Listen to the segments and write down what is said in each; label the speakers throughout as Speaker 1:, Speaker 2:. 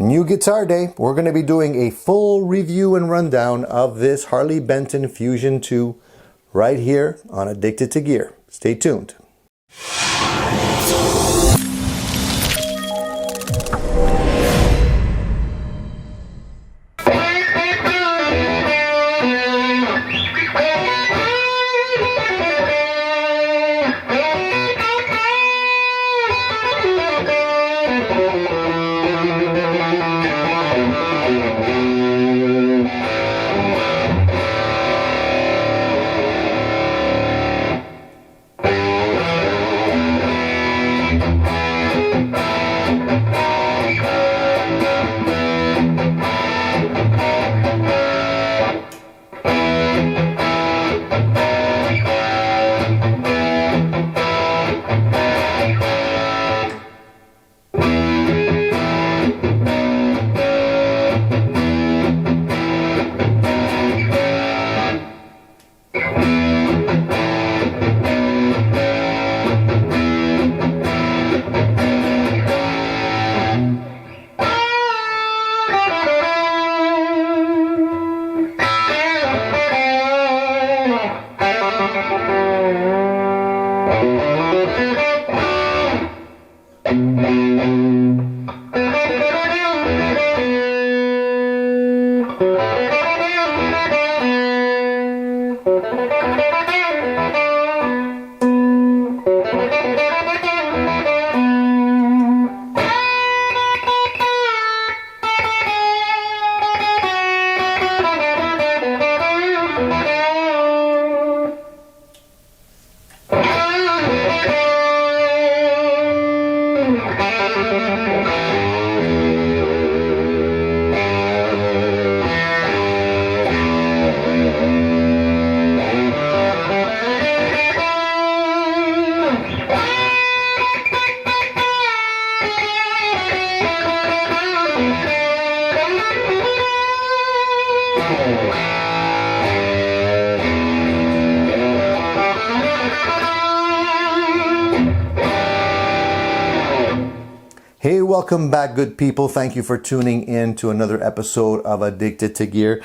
Speaker 1: New guitar day. We're going to be doing a full review and rundown of this Harley Benton Fusion II right here on Addicted to Gear. Stay tuned. Hey, welcome back, good people. Thank you for tuning in to another episode of Addicted to Gear.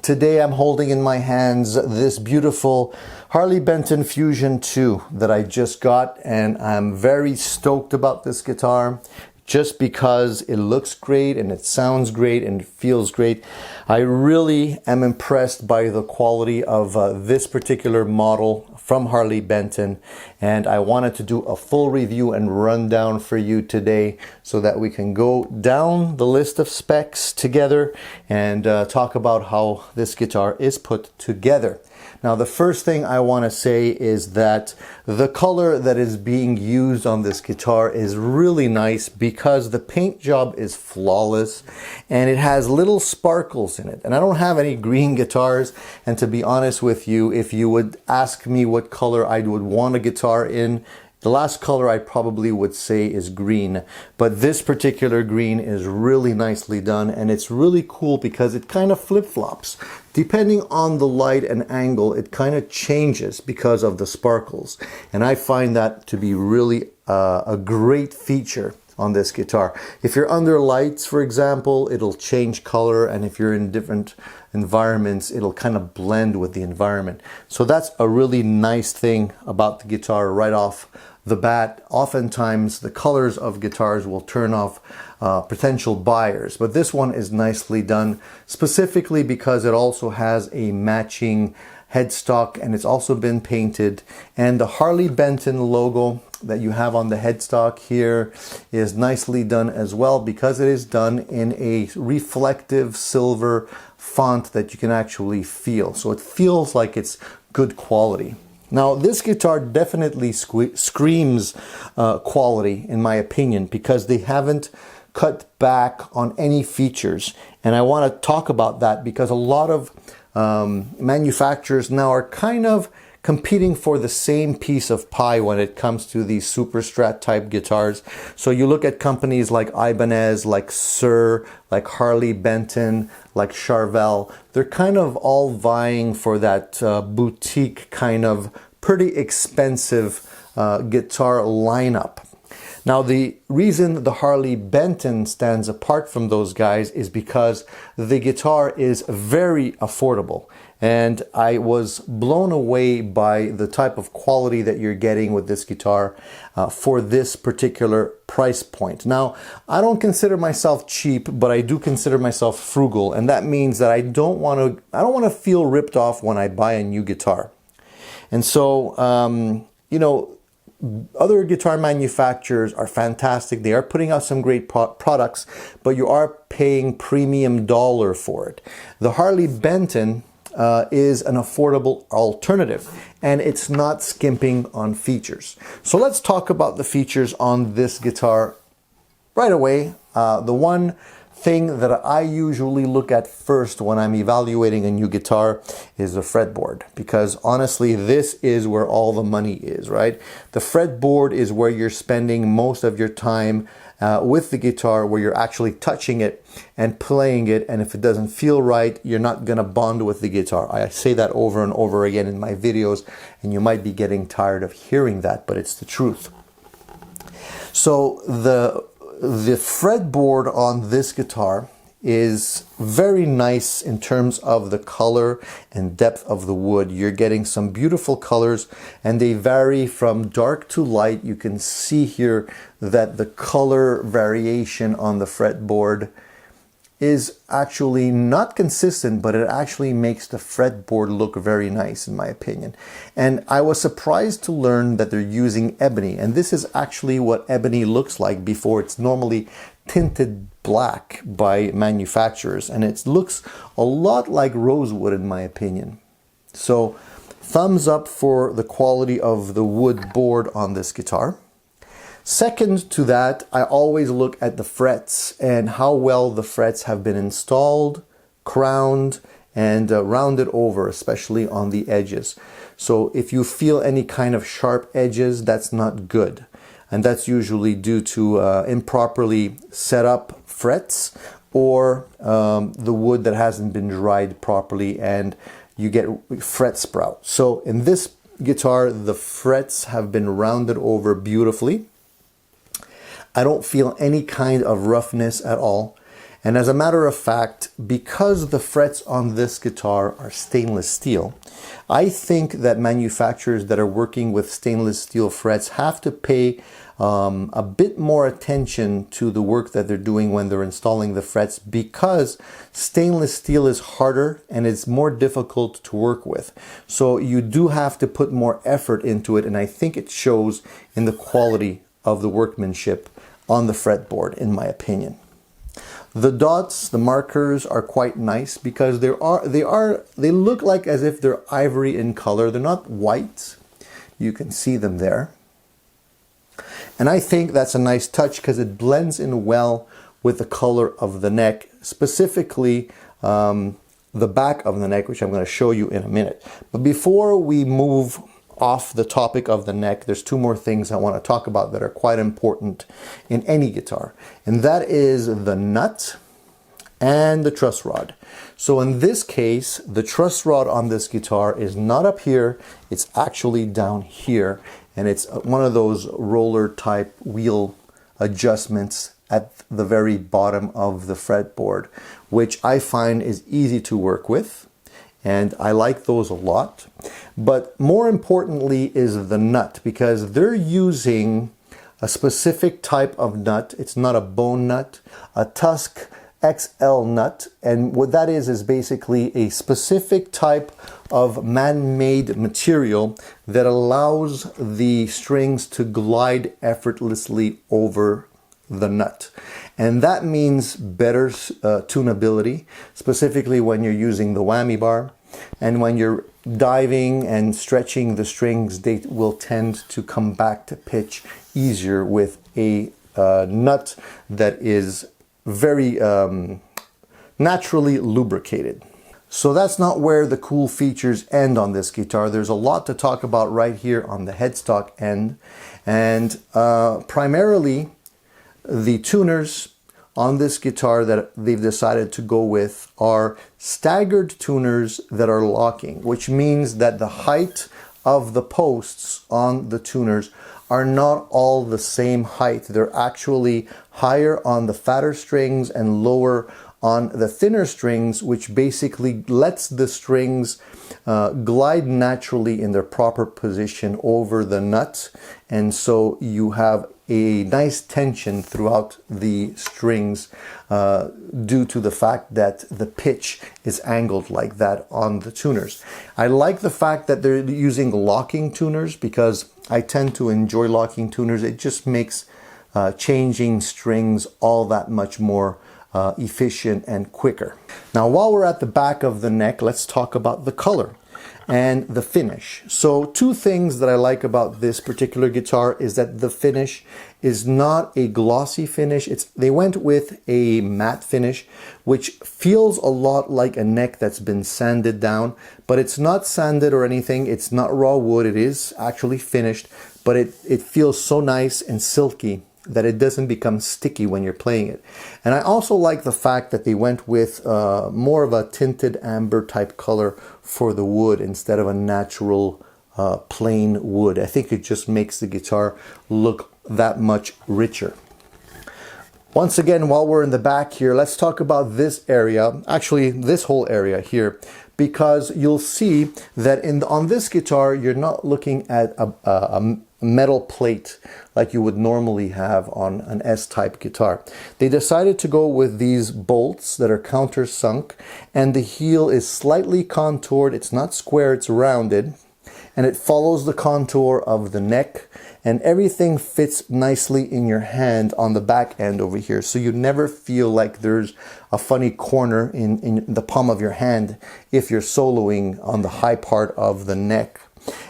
Speaker 1: Today I'm holding in my hands this beautiful Harley Benton Fusion II that I just got, and I'm very stoked about this guitar just because it looks great and it sounds great and it feels great. I really am impressed by the quality of this particular model from Harley Benton, and I wanted to do a full review and rundown for you today so that we can go down the list of specs together and talk about how this guitar is put together. Now, the first thing I want to say is that the color that is being used on this guitar is really nice because the paint job is flawless and it has little sparkles in it. And I don't have any green guitars, and to be honest with you, if you would ask me what color I would want a guitar in, the last color I probably would say is green, but this particular green is really nicely done, and it's really cool because it kind of flip-flops. Depending on the light and angle, it kind of changes because of the sparkles, and I find that to be really a great feature on this guitar. If you're under lights, for example, it'll change color, and if you're in different environments, it'll kind of blend with the environment. So that's a really nice thing about the guitar right off the bat. Oftentimes the colors of guitars will turn off potential buyers, but this one is nicely done, specifically because it also has a matching headstock and it's also been painted, and the Harley Benton logo that you have on the headstock here is nicely done as well because it is done in a reflective silver font that you can actually feel. So it feels like it's good quality. Now, this guitar definitely screams quality, in my opinion, because they haven't cut back on any features. And I want to talk about that because a lot of manufacturers now are kind of competing for the same piece of pie when it comes to these super strat type guitars. So you look at companies like Ibanez, like Sir, like Harley Benton, like Charvel. They're kind of all vying for that boutique kind of pretty expensive guitar lineup. Now, the reason the Harley Benton stands apart from those guys is because the guitar is very affordable. And I was blown away by the type of quality that you're getting with this guitar for this particular price point. Now, I don't consider myself cheap, but I do consider myself frugal. And that means that I don't want to feel ripped off when I buy a new guitar. And so, you know, other guitar manufacturers are fantastic. They are putting out some great products, but you are paying premium dollar for it. The Harley Benton is an affordable alternative, and it's not skimping on features. So let's talk about the features on this guitar right away. The one thing that I usually look at first when I'm evaluating a new guitar is the fretboard, because honestly, this is where all the money is, right? The fretboard is where you're spending most of your time with the guitar, where you're actually touching it and playing it, and if it doesn't feel right, you're not gonna bond with the guitar. I say that over and over again in my videos, and you might be getting tired of hearing that, but it's the truth. So the fretboard on this guitar is very nice in terms of the color and depth of the wood. You're getting some beautiful colors, and they vary from dark to light. You can see here that the color variation on the fretboard is actually not consistent, but it actually makes the fretboard look very nice in my opinion. And I was surprised to learn that they're using ebony, and this is actually what ebony looks like before it's normally tinted black by manufacturers, and it looks a lot like rosewood in my opinion. So thumbs up for the quality of the wood board on this guitar. Second to that, I always look at the frets and how well the frets have been installed, crowned, and rounded over, especially on the edges. So if you feel any kind of sharp edges, that's not good. And that's usually due to improperly set up frets, or the wood that hasn't been dried properly and you get fret sprout. So in this guitar, the frets have been rounded over beautifully. I don't feel any kind of roughness at all. And as a matter of fact, because the frets on this guitar are stainless steel, I think that manufacturers that are working with stainless steel frets have to pay a bit more attention to the work that they're doing when they're installing the frets, because stainless steel is harder and it's more difficult to work with. So you do have to put more effort into it, and I think it shows in the quality of the workmanship on the fretboard, in my opinion. The dots, the markers are quite nice because they look like as if they're ivory in color. They're not white. You can see them there. And I think that's a nice touch because it blends in well with the color of the neck, specifically the back of the neck, which I'm going to show you in a minute. But before we move off the topic of the neck, there's two more things I want to talk about that are quite important in any guitar, and that is the nut and the truss rod. So in this case, the truss rod on this guitar is not up here, it's actually down here, and it's one of those roller type wheel adjustments at the very bottom of the fretboard, which I find is easy to work with. And I like those a lot. But more importantly is the nut, because they're using a specific type of nut. It's not a bone nut, a Tusk XL nut. And what that is basically a specific type of man-made material that allows the strings to glide effortlessly over the nut. And that means better tunability, specifically when you're using the whammy bar. And when you're diving and stretching the strings, they will tend to come back to pitch easier with a nut that is very naturally lubricated. So that's not where the cool features end on this guitar. There's a lot to talk about right here on the headstock end. And primarily the tuners on this guitar that they've decided to go with are staggered tuners that are locking, which means that the height of the posts on the tuners are not all the same height. They're actually higher on the fatter strings and lower on the thinner strings, which basically lets the strings glide naturally in their proper position over the nut. And so you have a nice tension throughout the strings due to the fact that the pitch is angled like that on the tuners. I like the fact that they're using locking tuners because I tend to enjoy locking tuners. It just makes changing strings all that much more efficient and quicker. Now, while we're at the back of the neck, let's talk about the color and the finish. So two things that I like about this particular guitar is that the finish is not a glossy finish. They went with a matte finish, which feels a lot like a neck that's been sanded down, but it's not sanded or anything. It's not raw wood. It is actually finished, but it feels so nice and silky that it doesn't become sticky when you're playing it. And I also like the fact that they went with more of a tinted amber type color for the wood instead of a natural plain wood. I think it just makes the guitar look that much richer. Once again, while we're in the back here, let's talk about this area, actually this whole area here, because you'll see that on this guitar, you're not looking at a metal plate like you would normally have on an S-type guitar. They decided to go with these bolts that are countersunk, and the heel is slightly contoured. It's not square, it's rounded, and it follows the contour of the neck, and everything fits nicely in your hand on the back end over here. So you never feel like there's a funny corner in the palm of your hand if you're soloing on the high part of the neck.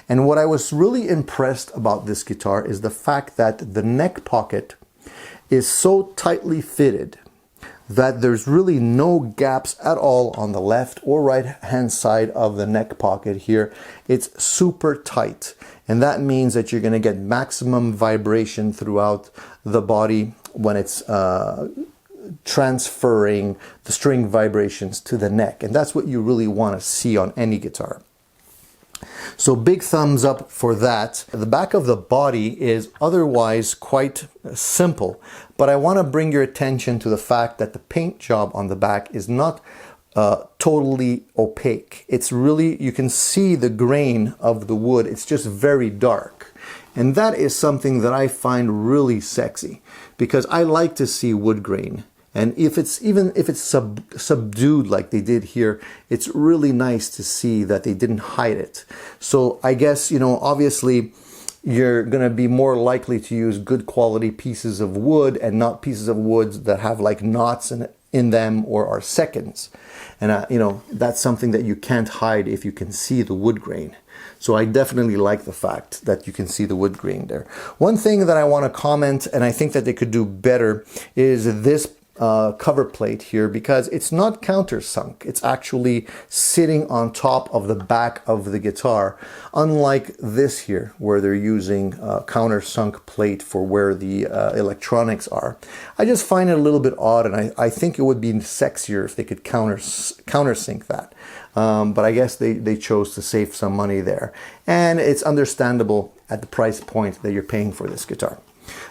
Speaker 1: And what I was really impressed about this guitar is the fact that the neck pocket is so tightly fitted that there's really no gaps at all on the left or right hand side of the neck pocket here. It's super tight, and that means that you're going to get maximum vibration throughout the body when it's transferring the string vibrations to the neck, and that's what you really want to see on any guitar. So big thumbs up for that. The back of the body is otherwise quite simple, but I want to bring your attention to the fact that the paint job on the back is not totally opaque. It's really, you can see the grain of the wood. It's just very dark. And that is something that I find really sexy because I like to see wood grain. And if it's subdued like they did here, it's really nice to see that they didn't hide it. So I guess, you know, obviously you're going to be more likely to use good quality pieces of wood and not pieces of wood that have like knots in them or are seconds. And, you know, that's something that you can't hide if you can see the wood grain. So I definitely like the fact that you can see the wood grain there. One thing that I want to comment, and I think that they could do better, is this cover plate here, because it's not countersunk. It's actually sitting on top of the back of the guitar, unlike this here where they're using a countersunk plate for where the electronics are. I just find it a little bit odd, and I think it would be sexier if they could countersink that. But I guess they chose to save some money there, and it's understandable at the price point that you're paying for this guitar.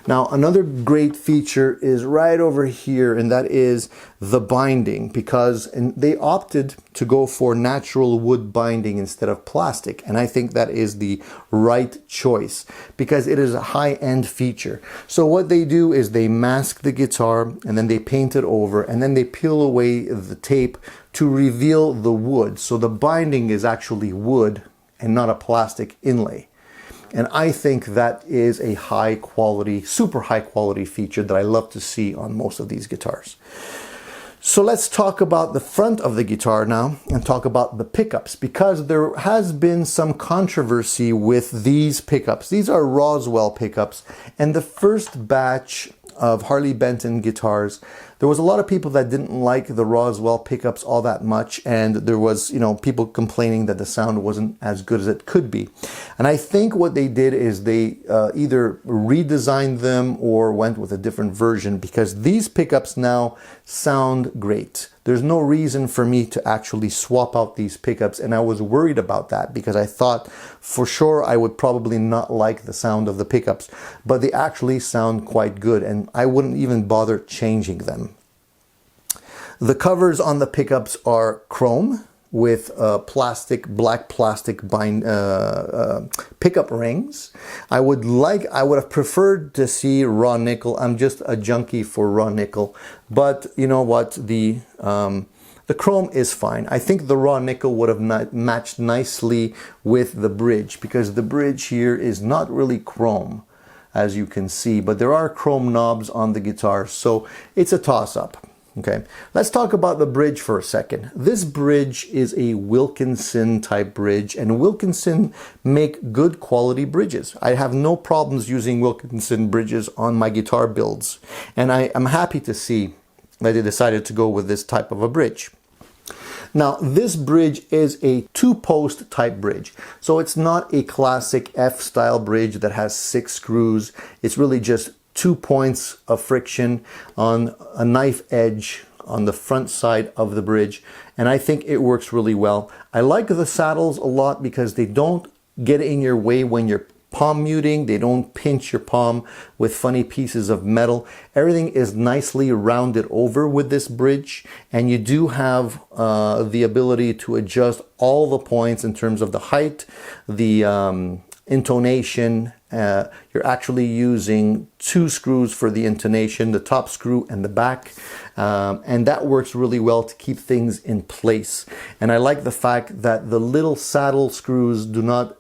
Speaker 1: Now, another great feature is right over here, and that is the binding, because they opted to go for natural wood binding instead of plastic, and I think that is the right choice because it is a high-end feature. So what they do is they mask the guitar, and then they paint it over, and then they peel away the tape to reveal the wood. So the binding is actually wood and not a plastic inlay. And I think that is a high quality, super high quality feature that I love to see on most of these guitars. So let's talk about the front of the guitar now and talk about the pickups, because there has been some controversy with these pickups. These are Roswell pickups, and the first batch of Harley Benton guitars, there was a lot of people that didn't like the Roswell pickups all that much, and there was, people complaining that the sound wasn't as good as it could be. And I think what they did is they either redesigned them or went with a different version, because these pickups now sound great. There's no reason for me to actually swap out these pickups, and I was worried about that because I thought for sure I would probably not like the sound of the pickups, but they actually sound quite good, and I wouldn't even bother changing them. The covers on the pickups are chrome with black plastic pickup rings. I would have preferred to see raw nickel. I'm just a junkie for raw nickel, but you know what, the chrome is fine. I think the raw nickel would have matched nicely with the bridge, because the bridge here is not really chrome, as you can see, but there are chrome knobs on the guitar, so it's a toss-up. Okay, let's talk about the bridge for a second. This bridge is a Wilkinson type bridge, and Wilkinson make good quality bridges. I have no problems using Wilkinson bridges on my guitar builds, and I am happy to see that they decided to go with this type of a bridge. Now, this bridge is a 2-post type bridge. So it's not a classic F-style bridge that has 6 screws. It's really just 2 points of friction on a knife edge on the front side of the bridge, and I think it works really well. I like the saddles a lot because they don't get in your way when you're palm muting. They don't pinch your palm with funny pieces of metal. Everything is nicely rounded over with this bridge, and you do have the ability to adjust all the points in terms of the height, the intonation. You're actually using 2 screws for the intonation, the top screw and the back, and that works really well to keep things in place. And I like the fact that the little saddle screws do not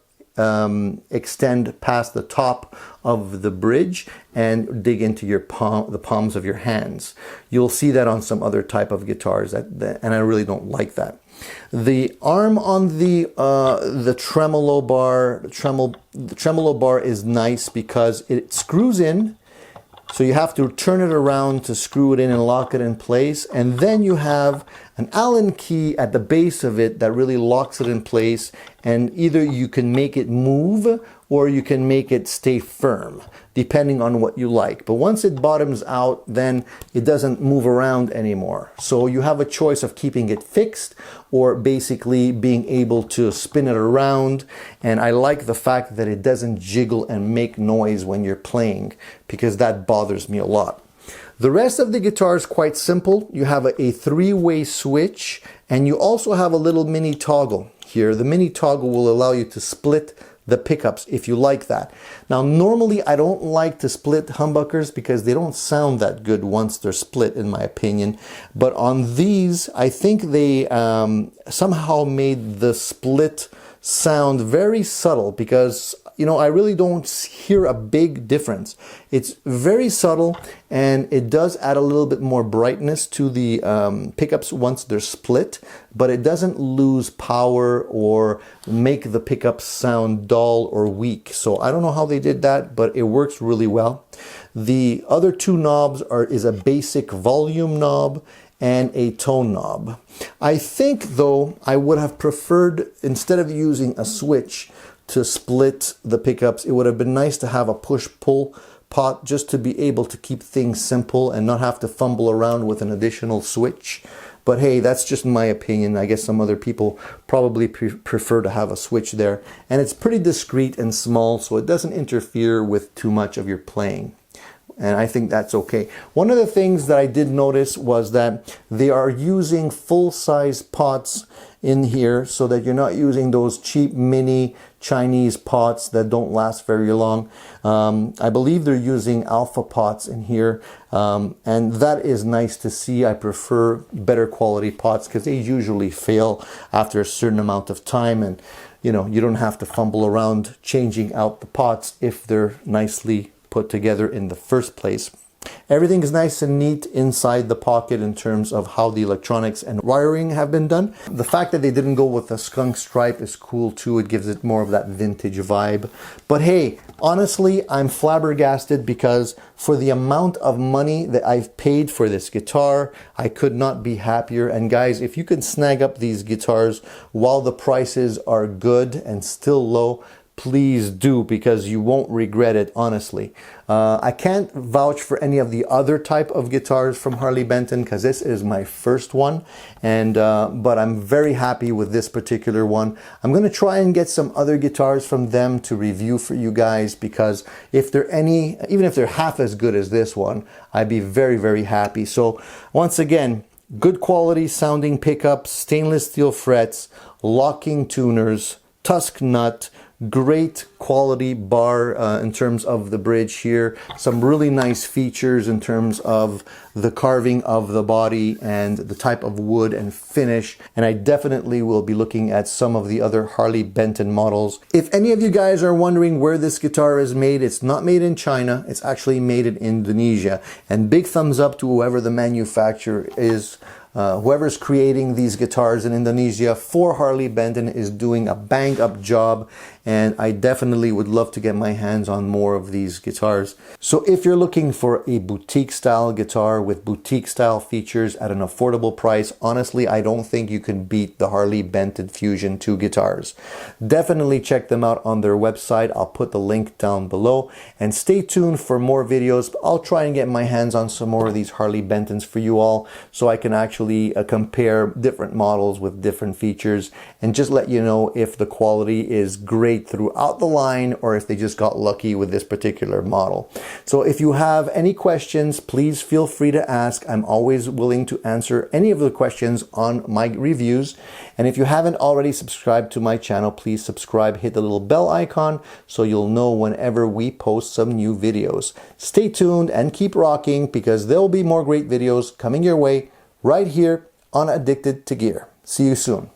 Speaker 1: extend past the top of the bridge and dig into your the palms of your hands. You'll see that on some other type of guitars, and I really don't like that. The arm on the tremolo bar, the tremolo bar is nice because it screws in, so you have to turn it around to screw it in and lock it in place, and then you have an Allen key at the base of it that really locks it in place, and either you can make it move or you can make it stay firm, depending on what you like. But once it bottoms out, then it doesn't move around anymore. So you have a choice of keeping it fixed or basically being able to spin it around. And I like the fact that it doesn't jiggle and make noise when you're playing, because that bothers me a lot. The rest of the guitar is quite simple. You have a 3-way switch, and you also have a little mini toggle here. The mini toggle will allow you to split the pickups if you like that. Now, normally I don't like to split humbuckers because they don't sound that good once they're split, in my opinion. But on these, I think they somehow made the split sound very subtle, because I really don't hear a big difference. It's very subtle, and it does add a little bit more brightness to the pickups once they're split, but it doesn't lose power or make the pickups sound dull or weak. So I don't know how they did that, but it works really well. The other 2 knobs is a basic volume knob and a tone knob. I think, though, I would have preferred, instead of using a switch to split the pickups, it would have been nice to have a push-pull pot just to be able to keep things simple and not have to fumble around with an additional switch. But hey, that's just my opinion. I guess some other people probably prefer to have a switch there. And it's pretty discreet and small, so it doesn't interfere with too much of your playing. And I think that's okay. One of the things that I did notice was that they are using full-size pots in here, so that you're not using those cheap mini Chinese pots that don't last very long. I believe they're using alpha pots in here, and that is nice to see. I prefer better quality pots because they usually fail after a certain amount of time, and you don't have to fumble around changing out the pots if they're nicely put together in the first place. Everything is nice and neat inside the pocket in terms of how the electronics and wiring have been done. The fact that they didn't go with a skunk stripe is cool too. It gives it more of that vintage vibe. But hey, honestly, I'm flabbergasted because for the amount of money that I've paid for this guitar, I could not be happier. And guys, if you can snag up these guitars while the prices are good and still low, please do, because you won't regret it, honestly. I can't vouch for any of the other type of guitars from Harley Benton because this is my first one, and but I'm very happy with this particular one. I'm going to try and get some other guitars from them to review for you guys, because if they're even if they're half as good as this one, I'd be very, very happy. So once again, good quality sounding pickups, stainless steel frets, locking tuners, tusk nut, great quality bar in terms of the bridge here. Some really nice features in terms of the carving of the body and the type of wood and finish. And I definitely will be looking at some of the other Harley Benton models. If any of you guys are wondering where this guitar is made, it's not made in China. It's actually made in Indonesia. And big thumbs up to whoever the manufacturer is. Whoever's creating these guitars in Indonesia for Harley Benton is doing a bang up job, and I definitely would love to get my hands on more of these guitars. So if you're looking for a boutique style guitar with boutique style features at an affordable price, honestly, I don't think you can beat the Harley Benton Fusion II guitars. Definitely check them out on their website. I'll put the link down below, and stay tuned for more videos. I'll try and get my hands on some more of these Harley Bentons for you all, so I can actually compare different models with different features and just let you know if the quality is great throughout the line or if they just got lucky with this particular model. So if you have any questions, please feel free to ask. I'm always willing to answer any of the questions on my reviews. And if you haven't already subscribed to my channel, please subscribe, hit the little bell icon so you'll know whenever we post some new videos. Stay tuned and keep rocking, because there will be more great videos coming your way right here on Addicted to Gear. See you soon.